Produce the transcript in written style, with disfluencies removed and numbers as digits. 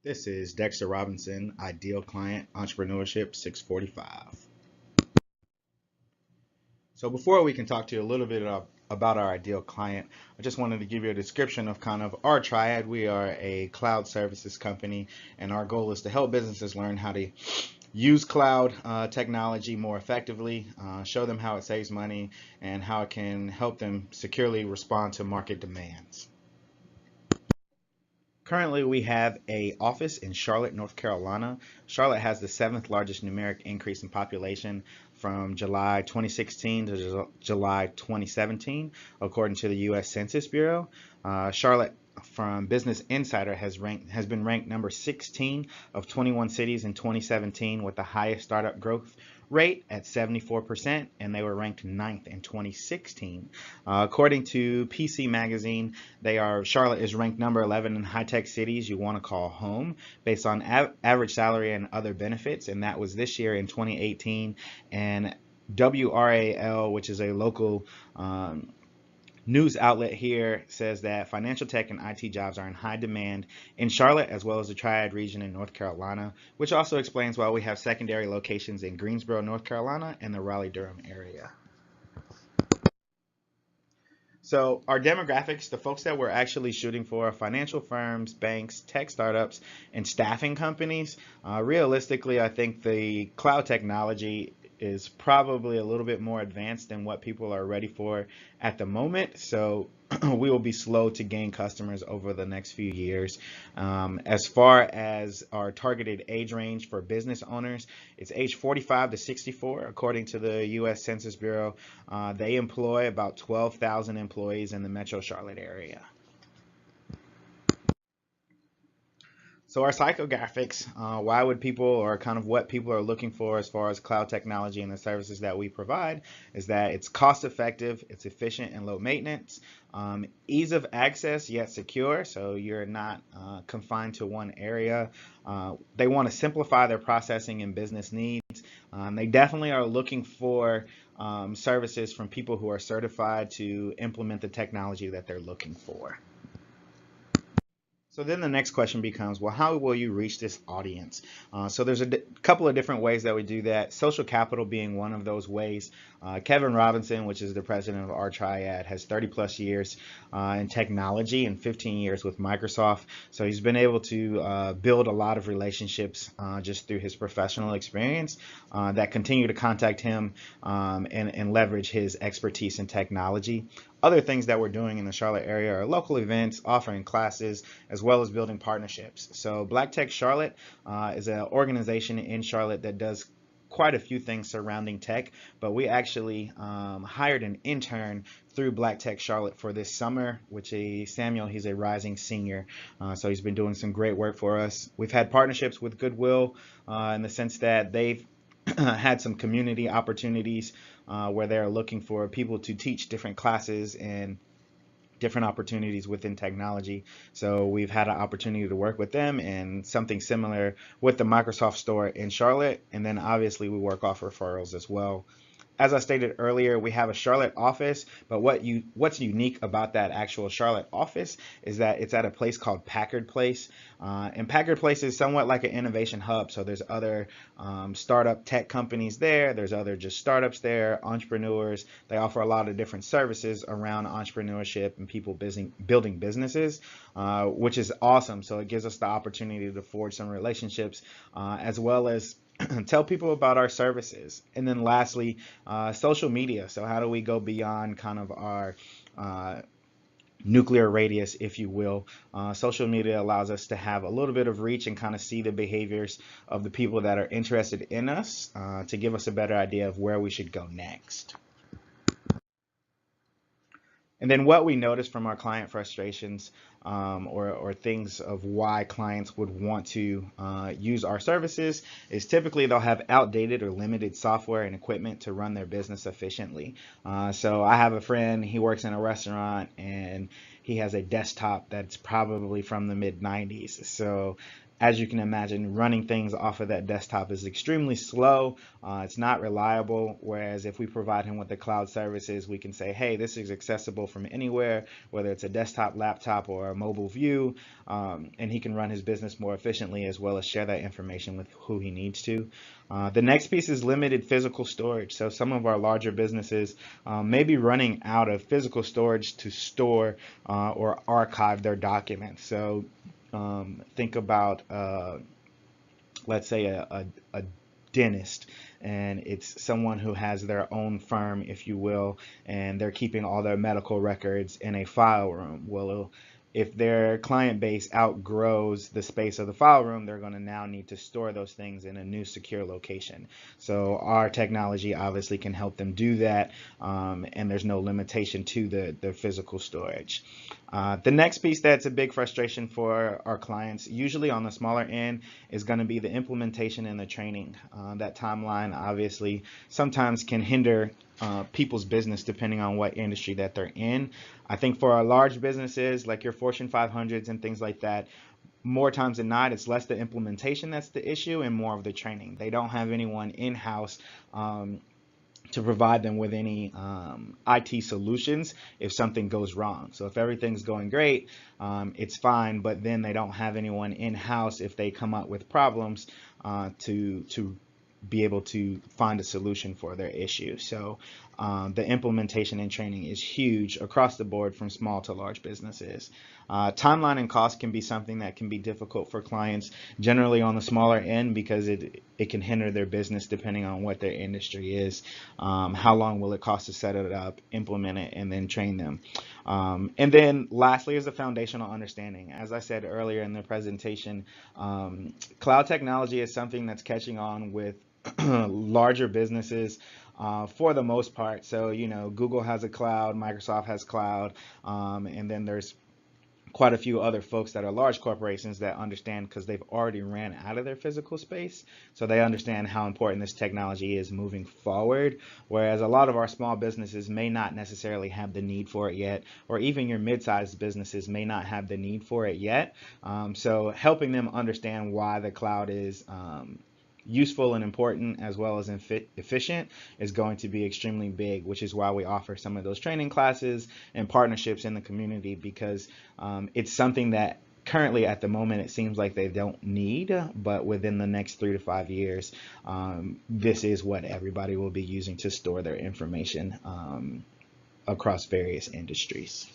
This is Dexter Robinson, Ideal Client Entrepreneurship 645. So before we can talk to you a little bit about our ideal client, I just wanted to give you a description of kind of our triad. We are a cloud services company, and our goal is to help businesses learn how to use cloud technology more effectively, show them how it saves money, and how it can help them securely respond to market demands. Currently, we have a office in Charlotte, North Carolina. Charlotte has the seventh largest numeric increase in population from July 2016 to July 2017, according to the U.S. Census Bureau. Charlotte, from Business Insider, has been ranked number 16 of 21 cities in 2017 with the highest startup growth rate at 74%, and they were ranked 9th in 2016. According to PC Magazine, Charlotte is ranked number 11 in high-tech cities you want to call home based on average salary and other benefits, and that was this year in 2018. And WRAL, which is a local news outlet here, says that financial tech and IT jobs are in high demand in Charlotte as well as the Triad region in North Carolina, which also explains why we have secondary locations in Greensboro, North Carolina and the Raleigh-Durham area. So our demographics, the folks that we're actually shooting for, are financial firms, banks, tech startups, and staffing companies. Realistically, I think the cloud technology is probably a little bit more advanced than what people are ready for at the moment. So we will be slow to gain customers over the next few years. As far as our targeted age range for business owners, it's age 45 to 64. According to the U.S. Census Bureau, they employ about 12,000 employees in the Metro Charlotte area. So our psychographics, why would people, or kind of what people are looking for as far as cloud technology and the services that we provide, is that it's cost effective, it's efficient and low maintenance, ease of access yet secure, so you're not confined to one area. They want to simplify their processing and business needs. They definitely are looking for services from people who are certified to implement the technology that they're looking for. So then the next question becomes, well, how will you reach this audience? So there's a couple of different ways that we do that, social capital being one of those ways. Kevin Robinson, which is the president of our triad, has 30 plus years in technology and 15 years with Microsoft. So he's been able to build a lot of relationships just through his professional experience that continue to contact him and leverage his expertise in technology. Other things that we're doing in the Charlotte area are local events, offering classes, as well as building partnerships. So Black Tech Charlotte is an organization in Charlotte that does quite a few things surrounding tech, but we actually hired an intern through Black Tech Charlotte for this summer, which is Samuel. He's a rising senior, so he's been doing some great work for us. We've had partnerships with Goodwill in the sense that they've had some community opportunities where they're looking for people to teach different classes and different opportunities within technology. So we've had an opportunity to work with them, and something similar with the Microsoft store in Charlotte. And then obviously we work off referrals as well. As I stated earlier, we have a Charlotte office, but what's unique about that actual Charlotte office is that it's at a place called Packard Place. And Packard Place is somewhat like an innovation hub. So there's other startup tech companies there. There's other just startups there, entrepreneurs. They offer a lot of different services around entrepreneurship and people building businesses, which is awesome. So it gives us the opportunity to forge some relationships as well as tell people about our services. And then lastly, social media. So how do we go beyond kind of our nuclear radius, if you will? Social media allows us to have a little bit of reach and kind of see the behaviors of the people that are interested in us to give us a better idea of where we should go next. And then what we notice from our client frustrations or things of why clients would want to use our services is typically they'll have outdated or limited software and equipment to run their business efficiently. So I have a friend, he works in a restaurant, and he has a desktop that's probably from the mid-90s. So as you can imagine, running things off of that desktop is extremely slow. It's not reliable, whereas if we provide him with the cloud services, we can say, hey, this is accessible from anywhere, whether it's a desktop, laptop, or a mobile view, and he can run his business more efficiently as well as share that information with who he needs to. The next piece is limited physical storage. So some of our larger businesses may be running out of physical storage to store or archive their documents. So think about, let's say, a dentist, and it's someone who has their own firm, if you will, and they're keeping all their medical records in a file room. Well, if their client base outgrows the space of the file room, they're going to now need to store those things in a new secure location. So our technology obviously can help them do that, and there's no limitation to the physical storage. The next piece that's a big frustration for our clients, usually on the smaller end, is going to be the implementation and the training. That timeline obviously sometimes can hinder people's business depending on what industry that they're in. I think for our large businesses like your Fortune 500s and things like that, more times than not, it's less the implementation that's the issue and more of the training. They don't have anyone in-house to provide them with any IT solutions if something goes wrong. So if everything's going great, it's fine, but then they don't have anyone in-house if they come up with problems to be able to find a solution for their issue. So the implementation and training is huge across the board from small to large businesses. Timeline and cost can be something that can be difficult for clients, generally on the smaller end, because it can hinder their business depending on what their industry is. How long will it cost to set it up, implement it, and then train them? And then lastly is the foundational understanding. As I said earlier in the presentation, cloud technology is something that's catching on with larger businesses for the most part. So, Google has a cloud, Microsoft has cloud, and then there's quite a few other folks that are large corporations that understand, because they've already ran out of their physical space. So they understand how important this technology is moving forward, whereas a lot of our small businesses may not necessarily have the need for it yet, or even your mid-sized businesses may not have the need for it yet. So helping them understand why the cloud is useful and important as well as efficient is going to be extremely big, which is why we offer some of those training classes and partnerships in the community, because it's something that currently at the moment it seems like they don't need, but within the next 3 to 5 years, this is what everybody will be using to store their information across various industries.